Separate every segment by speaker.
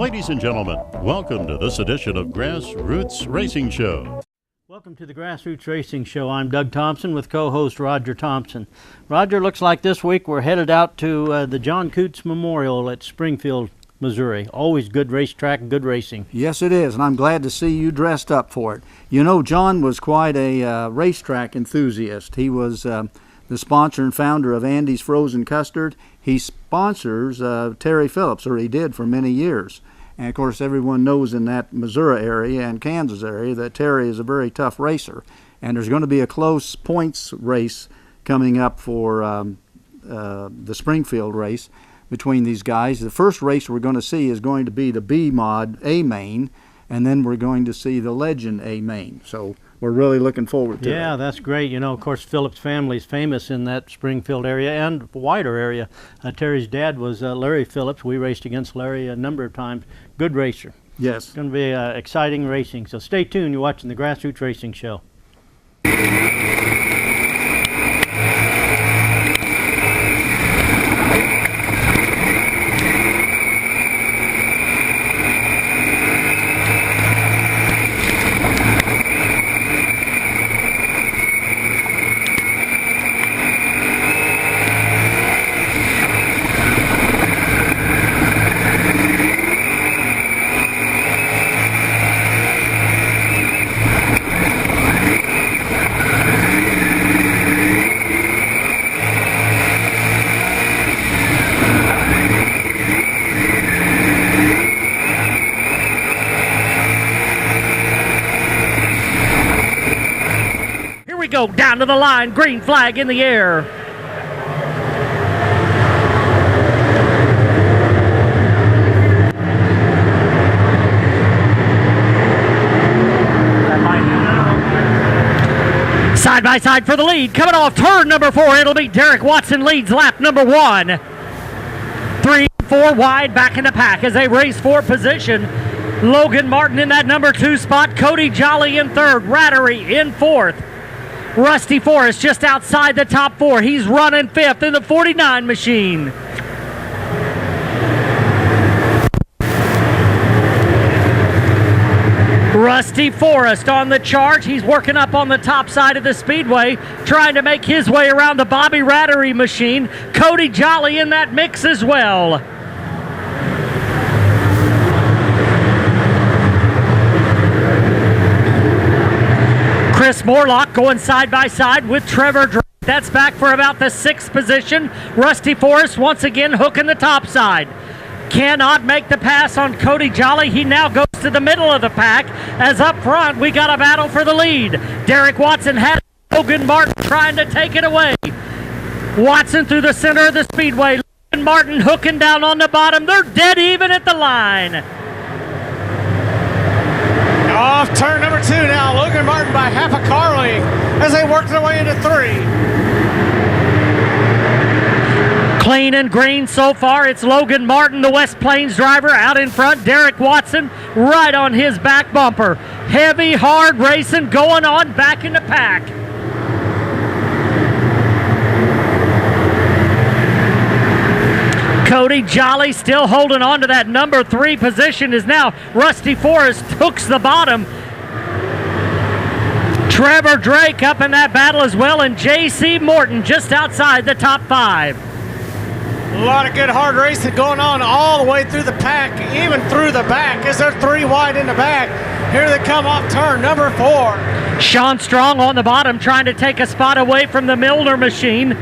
Speaker 1: Ladies and gentlemen, welcome to this edition of Grassroots Racing Show.
Speaker 2: Welcome to the Grassroots Racing Show. I'm Doug Thompson with co-host Roger Thompson. Roger, looks like this week we're headed out to the John Kuntz Memorial at Springfield, Missouri. Always good racetrack, good racing.
Speaker 3: Yes, it is, and I'm glad to see you dressed up for it. You know, John was quite a racetrack enthusiast. He was the sponsor and founder of Andy's Frozen Custard. He sponsors Terry Phillips, or he did for many years. And, of course, everyone knows in that Missouri area and Kansas area that Terry is a very tough racer. And there's going to be a close points race coming up for the Springfield race between these guys. The first race we're going to see is going to be the B-Mod A-Main, and then we're going to see the Legend A-Main. So we're really looking forward to it.
Speaker 2: Yeah, that's great. You know, of course, Phillips family is famous in that Springfield area and wider area. Terry's dad was Larry Phillips. We raced against Larry a number of times. Good racer.
Speaker 3: Yes.
Speaker 2: It's going to be exciting racing. So stay tuned. You're watching the Grassroots Racing Show. Go down to the line, green flag in the air. Side by side for the lead, coming off turn number 4, it'll be Derek Watson leads lap number 1. 3, 4 wide back in the pack as they race for position. Logan Martin in that number 2 spot, Cody Jolly in 3rd, Rattery in 4th. Rusty Forrest just outside the top 4. He's running 5th in the 49 machine. Rusty Forrest on the charge. He's working up on the top side of the speedway, trying to make his way around the Bobby Rattery machine. Cody Jolly in that mix as well. Chris Morlock going side by side with Trevor Drake. That's back for about the 6th position. Rusty Forrest once again hooking the top side. Cannot make the pass on Cody Jolly. He now goes to the middle of the pack as up front we got a battle for the lead. Derek Watson had Logan Martin trying to take it away. Watson through the center of the speedway. Logan Martin hooking down on the bottom. They're dead even at the line.
Speaker 4: Off turn number 2 now, Logan Martin by half a car length as they work their way into 3.
Speaker 2: Clean and green so far. It's Logan Martin, the West Plains driver, out in front. Derek Watson right on his back bumper. Heavy, hard racing going on back in the pack. Cody Jolly still holding on to that number 3 position as now Rusty Forrest hooks the bottom. Trevor Drake up in that battle as well, and J.C. Morton just outside the top 5.
Speaker 4: A lot of good hard racing going on all the way through the pack, even through the back as they're 3 wide in the back. Here they come off turn number 4.
Speaker 2: Sean Strong on the bottom trying to take a spot away from the Milner machine.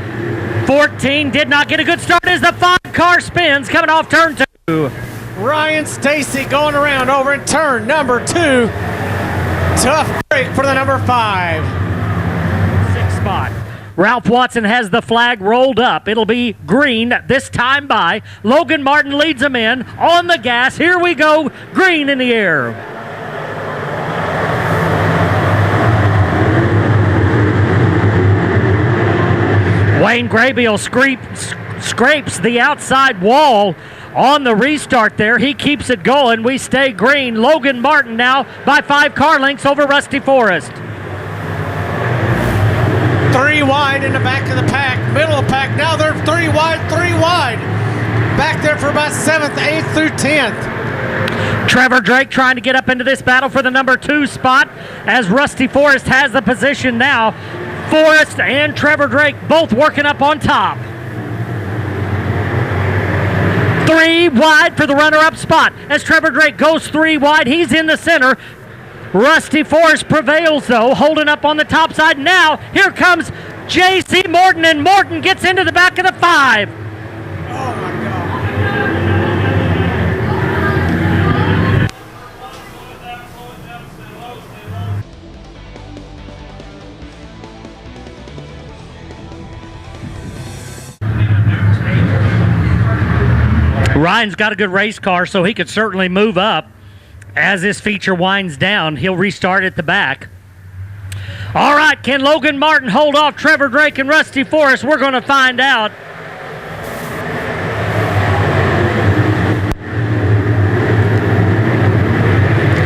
Speaker 2: 14 did not get a good start as the 5-car spins coming off turn 2.
Speaker 4: Ryan Stacy going around over in turn number 2. Tough break for the number 5.
Speaker 2: 6th spot. Ralph Watson has the flag rolled up. It'll be green this time by. Logan Martin leads them in on the gas. Here we go. Green in the air. Wayne Graybill scrapes the outside wall on the restart there. He keeps it going. We stay green. Logan Martin now by 5 car lengths over Rusty Forrest.
Speaker 4: 3 wide in the back of the pack, middle of the pack. Now they're 3 wide. Back there for about 7th, 8th through 10th.
Speaker 2: Trevor Drake trying to get up into this battle for the number 2 spot as Rusty Forrest has the position now. Forrest and Trevor Drake both working up on top. 3 wide for the runner-up spot. As Trevor Drake goes 3 wide, he's in the center. Rusty Forrest prevails, though, holding up on the top side. Now, here comes J.C. Morton, and Morton gets into the back of the 5.
Speaker 4: Oh, my God.
Speaker 2: Ryan's got a good race car, so he could certainly move up. As this feature winds down, he'll restart at the back. All right, can Logan Martin hold off Trevor Drake and Rusty Forrest? We're going to find out.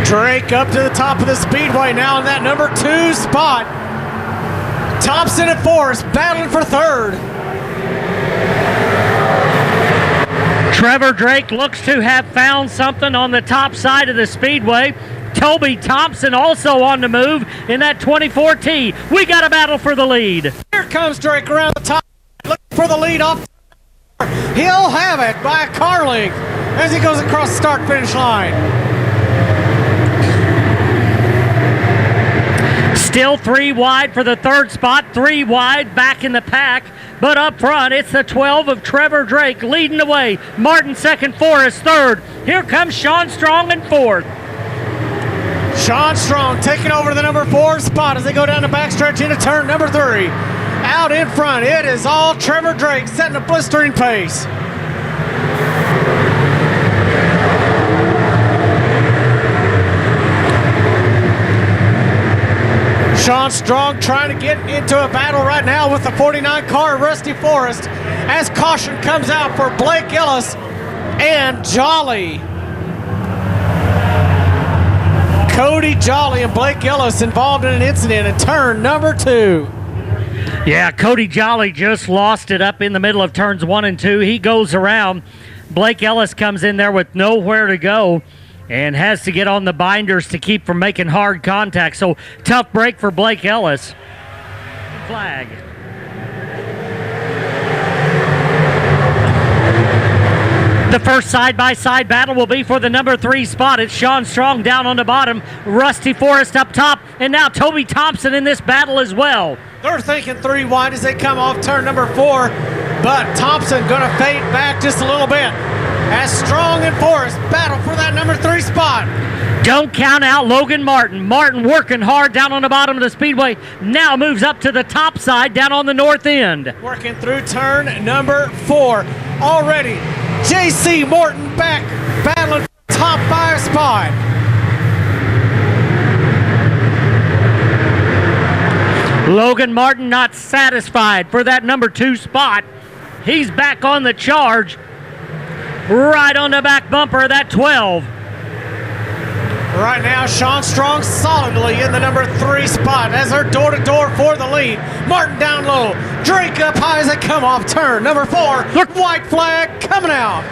Speaker 4: Drake up to the top of the speedway now in that number 2 spot. Thompson and Forrest battling for 3rd.
Speaker 2: Trevor Drake looks to have found something on the top side of the speedway. Toby Thompson also on the move in that 24T. We got a battle for the lead.
Speaker 4: Here comes Drake around the top, looking for the lead off. He'll have it by a car length as he goes across the start-finish line.
Speaker 2: Still 3 wide for the 3rd spot, 3 wide back in the pack. But up front, it's the 12 of Trevor Drake leading the way. Martin 2nd, Forrest 3rd. Here comes Sean Strong in 4th.
Speaker 4: Sean Strong taking over the number 4 spot as they go down the backstretch into turn number 3. Out in front, it is all Trevor Drake setting a blistering pace. Sean Strong trying to get into a battle right now with the 49 car, Rusty Forrest, as caution comes out for Blake Ellis and Jolly. Cody Jolly and Blake Ellis involved in an incident in turn number 2.
Speaker 2: Yeah, Cody Jolly just lost it up in the middle of turns 1 and 2. He goes around. Blake Ellis comes in there with nowhere to go and has to get on the binders to keep from making hard contact. So tough break for Blake Ellis. Flag. The first side-by-side battle will be for the number 3 spot. It's Sean Strong down on the bottom, Rusty Forrest up top, and now Toby Thompson in this battle as well.
Speaker 4: They're thinking 3 wide as they come off turn number 4, but Thompson going to fade back just a little bit as Strong and Forrest battle for that number 3 spot.
Speaker 2: Don't count out Logan Martin. Martin working hard down on the bottom of the speedway. Now moves up to the top side down on the north end.
Speaker 4: Working through turn number 4. Already, J.C. Morton back battling for the top 5 spot.
Speaker 2: Logan Martin not satisfied for that number 2 spot. He's back on the charge. Right on the back bumper of that 12.
Speaker 4: Right now, Sean Strong solidly in the number 3 spot as they're door-to-door for the lead. Martin down low. Drake up high as they come off turn number 4. Look, white flag coming out.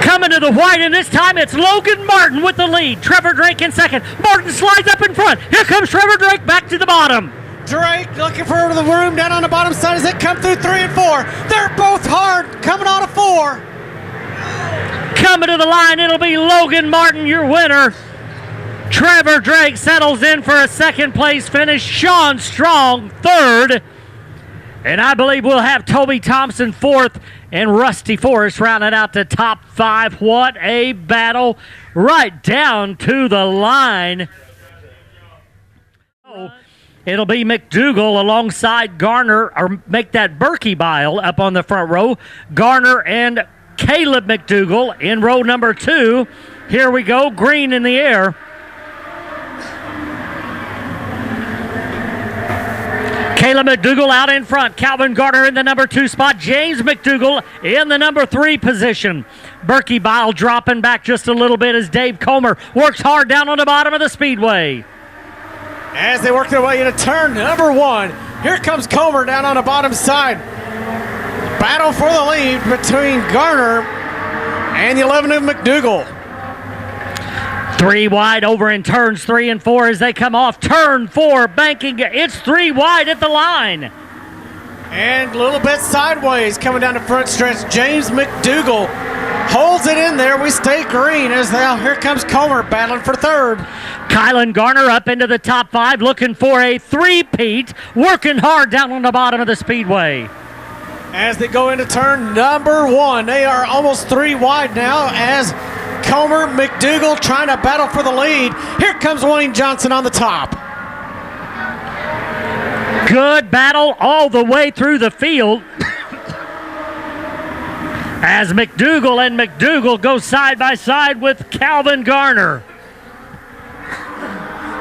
Speaker 2: Coming to the white, and this time it's Logan Martin with the lead. Trevor Drake in 2nd. Martin slides up in front. Here comes Trevor Drake back to the bottom.
Speaker 4: Drake looking for the room down on the bottom side as they come through 3 and 4. They're both hard coming out of 4.
Speaker 2: Coming to the line, it'll be Logan Martin, your winner. Trevor Drake settles in for a 2nd place finish. Sean Strong 3rd. And I believe we'll have Toby Thompson 4th and Rusty Forrest rounding out the top 5. What a battle right down to the line. It'll be McDougal alongside Garner, or make that Berkey Bile up on the front row. Garner and Caleb McDougal in row number 2. Here we go, green in the air. Caleb McDougal out in front. Calvin Garner in the number 2 spot. James McDougal in the number 3 position. Berkey Bile dropping back just a little bit as Dave Comer works hard down on the bottom of the speedway.
Speaker 4: As they work their way into turn number 1, here comes Comer down on the bottom side. Battle for the lead between Garner and the 11 of McDougal.
Speaker 2: 3 wide over in turns 3 and 4 as they come off turn 4, banking. It's 3 wide at the line.
Speaker 4: And a little bit sideways coming down the front stretch. James McDougall holds it in there. We stay green as now here comes Comer battling for third.
Speaker 2: Kylan Garner up into the top 5, looking for a three-peat, working hard down on the bottom of the speedway.
Speaker 4: As they go into turn number 1, they are almost 3 wide now as Comer, McDougall trying to battle for the lead. Here comes Wayne Johnson on the top.
Speaker 2: Good battle all the way through the field as McDougall go side by side with Calvin Garner.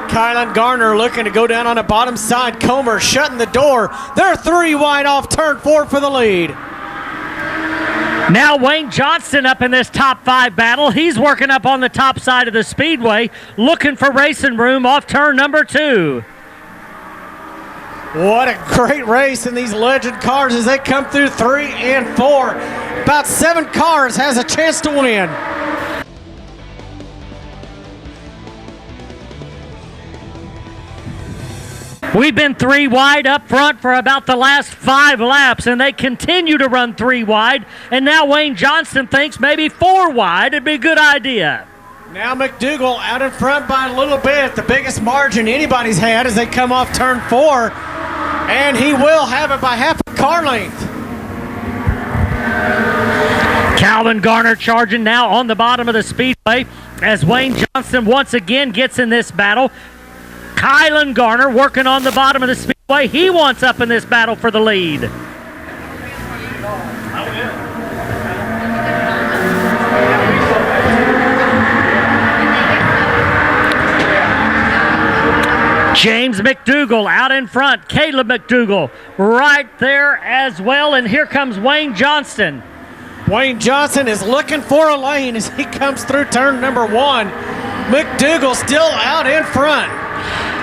Speaker 4: Kylan Garner looking to go down on the bottom side. Comer shutting the door. They're 3 wide off turn 4 for the lead.
Speaker 2: Now Wayne Johnson up in this top 5 battle. He's working up on the top side of the speedway, looking for racing room off turn number 2.
Speaker 4: What a great race in these legend cars as they come through 3 and 4. About 7 cars has a chance to win.
Speaker 2: We've been 3 wide up front for about the last 5 laps, and they continue to run 3 wide. And now Wayne Johnson thinks maybe 4 wide would be a good idea.
Speaker 4: Now McDougall out in front by a little bit, the biggest margin anybody's had as they come off turn 4. And he will have it by half a car length.
Speaker 2: Calvin Garner charging now on the bottom of the speedway as Wayne Johnson once again gets in this battle. Kylan Garner working on the bottom of the speedway. He wants up in this battle for the lead. James McDougall out in front. Caleb McDougall right there as well. And here comes Wayne Johnston.
Speaker 4: Wayne Johnson is looking for a lane as he comes through turn number 1. McDougall still out in front.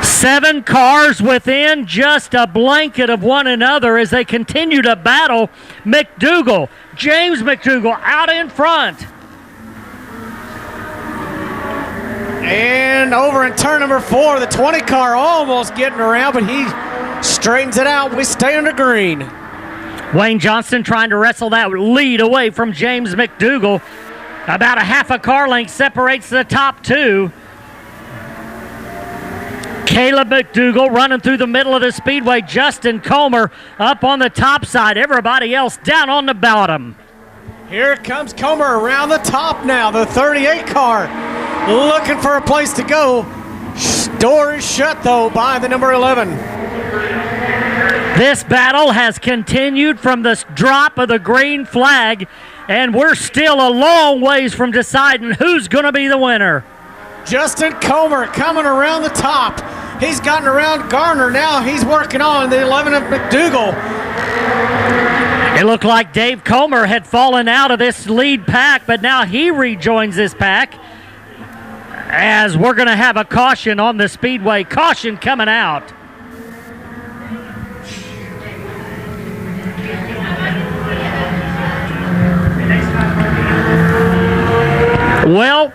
Speaker 2: 7 cars within just a blanket of one another as they continue to battle. James McDougall out in front.
Speaker 4: And over in turn number 4, the 20 car almost getting around, but he straightens it out. We stay under green.
Speaker 2: Wayne Johnson trying to wrestle that lead away from James McDougall. About a half a car length separates the top 2. Caleb McDougall running through the middle of the speedway. Justin Comer up on the top side. Everybody else down on the bottom.
Speaker 4: Here comes Comer around the top now. The 38 car looking for a place to go. Door is shut, though, by the number 11.
Speaker 2: This battle has continued from the drop of the green flag, and we're still a long ways from deciding who's going to be the winner.
Speaker 4: Justin Comer coming around the top. He's gotten around Garner. Now he's working on the 11 of McDougall.
Speaker 2: It looked like Dave Comer had fallen out of this lead pack, but now he rejoins this pack as we're going to have a caution on the speedway. Caution coming out. Well,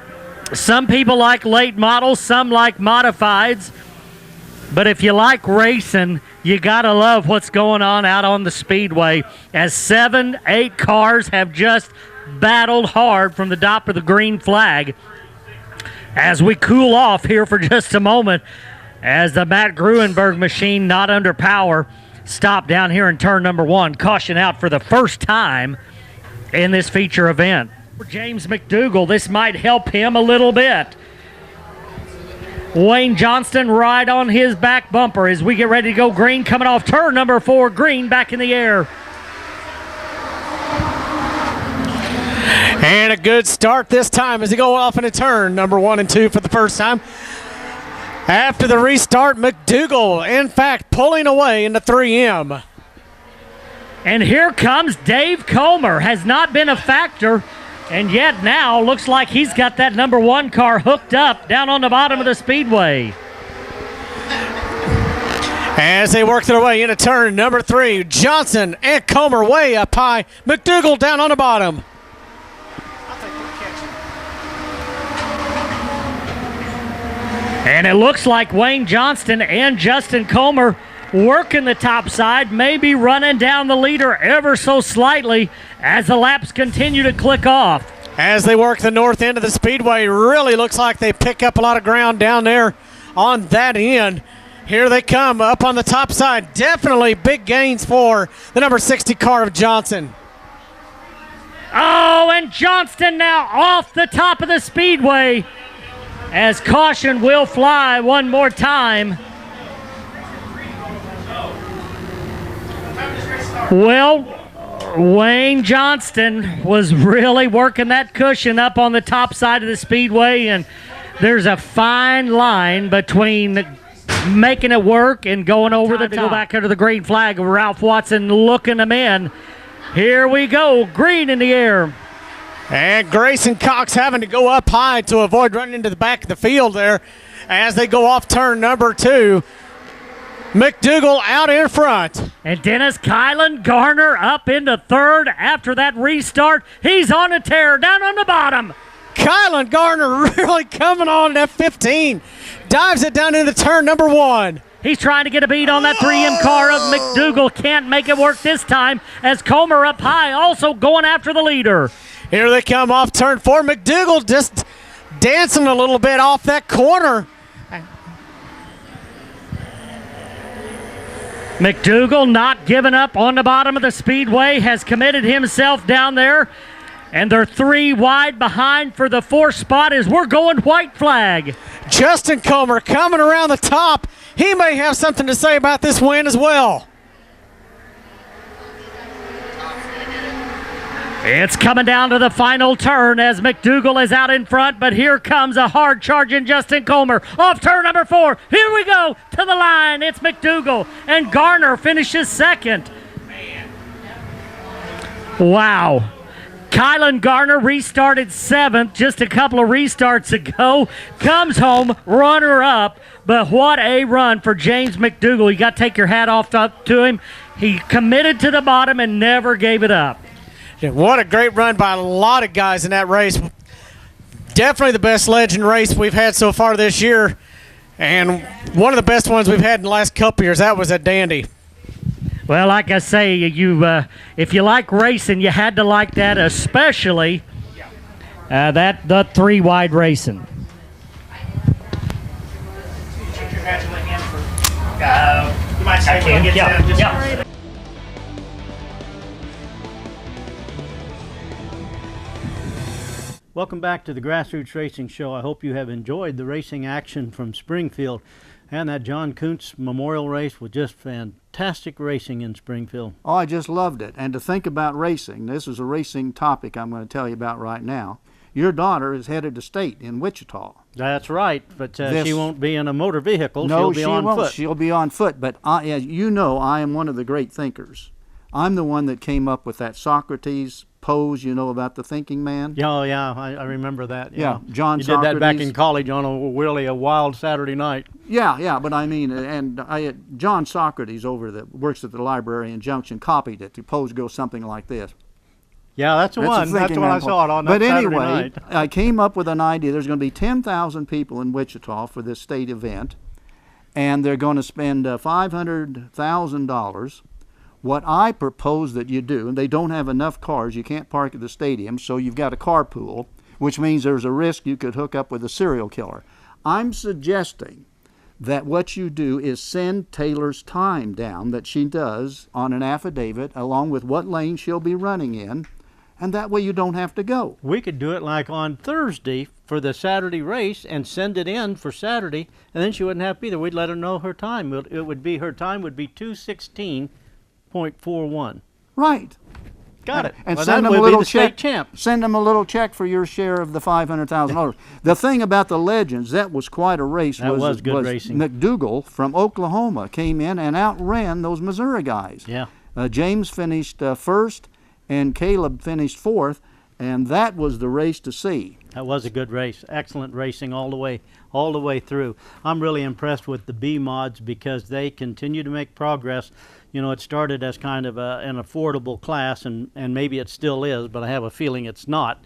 Speaker 2: some people like late models, some like modifieds. But if you like racing, you got to love what's going on out on the speedway as 7, 8 cars have just battled hard from the top of the green flag. As we cool off here for just a moment as the Matt Gruenberg machine, not under power, stopped down here in turn number 1. Caution out for the first time in this feature event. For James McDougall, this might help him a little bit. Wayne Johnston right on his back bumper as we get ready to go green, coming off turn number 4, green back in the air.
Speaker 4: And a good start this time as he goes off into turn number 1 and 2 for the first time. After the restart, McDougall, in fact, pulling away into 3M.
Speaker 2: And here comes Dave Comer. Has not been a factor, and yet now looks like he's got that number 1 car hooked up down on the bottom of the speedway.
Speaker 4: As they work their way into turn number 3, Johnson and Comer way up high. McDougall down on the bottom.
Speaker 2: And it looks like Wayne Johnston and Justin Comer working the top side, maybe running down the leader ever so slightly as the laps continue to click off.
Speaker 4: As they work the north end of the speedway, really looks like they pick up a lot of ground down there on that end. Here they come up on the top side. Definitely big gains for the number 60 car of Johnson.
Speaker 2: Oh, and Johnston now off the top of the speedway as caution will fly one more time. Well, Wayne Johnston was really working that cushion up on the top side of the speedway, and there's a fine line between making it work and going over the top. To go back under the green flag, Ralph Watson looking them in. Here we go, green in the air.
Speaker 4: And Grayson Cox having to go up high to avoid running into the back of the field there as they go off turn number 2. McDougal out in front.
Speaker 2: And Dennis Kylan Garner up into third after that restart. He's on a tear down on the bottom.
Speaker 4: Kylan Garner really coming on at 15. Dives it down into turn number 1.
Speaker 2: He's trying to get a beat on that 3M car of McDougal. Can't make it work this time as Comer up high also going after the leader.
Speaker 4: Here they come off turn 4. McDougal just dancing a little bit off that corner.
Speaker 2: McDougal not giving up on the bottom of the speedway, has committed himself down there, and they're 3 wide behind for the 4th spot as we're going white flag.
Speaker 4: Justin Comer coming around the top. He may have something to say about this win as well.
Speaker 2: It's coming down to the final turn as McDougal is out in front, but here comes a hard charging Justin Comer off turn number 4. Here we go to the line. It's McDougal, and Garner finishes second. Wow. Kylan Garner restarted 7th just a couple of restarts ago. Comes home runner-up, but what a run for James McDougal. You got to take your hat off to him. He committed to the bottom and never gave it up.
Speaker 4: Yeah, what a great run by a lot of guys in that race. Definitely the best legend race we've had so far this year, and one of the best ones we've had in the last couple years. That was a dandy.
Speaker 2: Well, like I say, if you like racing, you had to like that, especially the 3 wide racing.
Speaker 4: You might say when it gets down.
Speaker 5: Welcome back to the Grassroots Racing Show. I hope you have enjoyed the racing action from Springfield. And that John Kuntz Memorial Race was just fantastic racing in Springfield.
Speaker 3: Oh, I just loved it. And to think about racing, this is a racing topic I'm going to tell you about right now. Your daughter is headed to state in Wichita.
Speaker 5: That's right, but she won't be in a motor vehicle.
Speaker 3: No,
Speaker 5: she'll be on
Speaker 3: won't.
Speaker 5: foot.
Speaker 3: She'll be on foot. But as you know, I am one of the great thinkers. I'm the one that came up with that Socrates pose, about the thinking man.
Speaker 5: Oh, yeah, I remember that.
Speaker 3: Yeah, John
Speaker 5: you
Speaker 3: Socrates.
Speaker 5: did that back in college on a wild Saturday night.
Speaker 3: Yeah, but I mean, John Socrates works at the library in Junction copied it. The pose goes something like this.
Speaker 5: Yeah, that's the one. That's what I saw it on that Saturday night.
Speaker 3: But anyway, I came up with an idea. There's going to be 10,000 people in Wichita for this state event, and they're going to spend $500,000. What I propose that you do, and they don't have enough cars, you can't park at the stadium, so you've got a carpool, which means there's a risk you could hook up with a serial killer. I'm suggesting that what you do is send Taylor's time down that she does on an affidavit, along with what lane she'll be running in, and that way you don't have to go.
Speaker 5: We could do it like on Thursday for the Saturday race and send it in for Saturday, and then she wouldn't have to be there. We'd let her know her time. Her time would be 2:16.41.
Speaker 3: Right.
Speaker 5: Got it.
Speaker 3: And
Speaker 5: well,
Speaker 3: send
Speaker 5: that
Speaker 3: them a
Speaker 5: would
Speaker 3: little
Speaker 5: be the
Speaker 3: check.
Speaker 5: state champ.
Speaker 3: Send them a little check for your share of the $500,000. The thing about the legends, that was quite a race.
Speaker 5: That was good racing.
Speaker 3: McDougal from Oklahoma came in and outran those Missouri guys.
Speaker 5: Yeah.
Speaker 3: James finished first, and Caleb finished fourth, and that was the race to see.
Speaker 5: That was a good race. Excellent racing all the way through. I'm really impressed with the B mods because they continue to make progress. It started as kind of an affordable class, and maybe it still is, but I have a feeling it's not.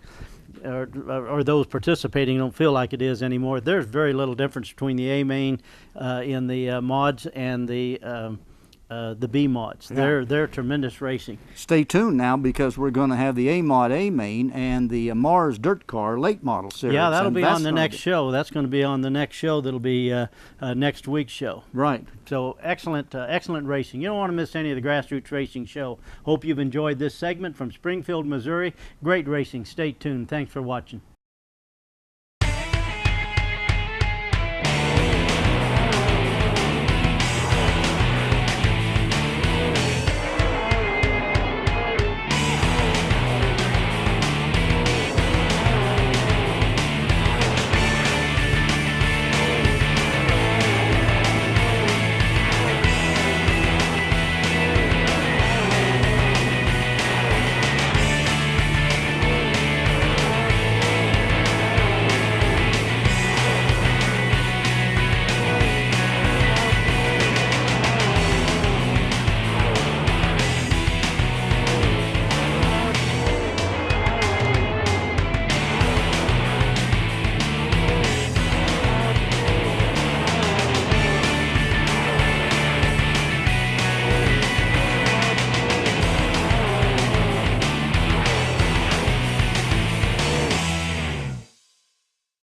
Speaker 5: or those participating don't feel like it is anymore. There's very little difference between the A main in the mods and the B mods.
Speaker 3: Yeah.
Speaker 5: They're tremendous racing.
Speaker 3: Stay tuned now, because we're going to have the A-Mod A-Main and the Mars Dirt Car late model series.
Speaker 5: Yeah, that'll
Speaker 3: and
Speaker 5: be
Speaker 3: that's
Speaker 5: on the
Speaker 3: gonna
Speaker 5: next show. That's going to be on the next show. That'll be next week's show.
Speaker 3: Right.
Speaker 5: So excellent racing. You don't want to miss any of the Grassroots Racing Show. Hope you've enjoyed this segment from Springfield, Missouri. Great racing. Stay tuned. Thanks for watching.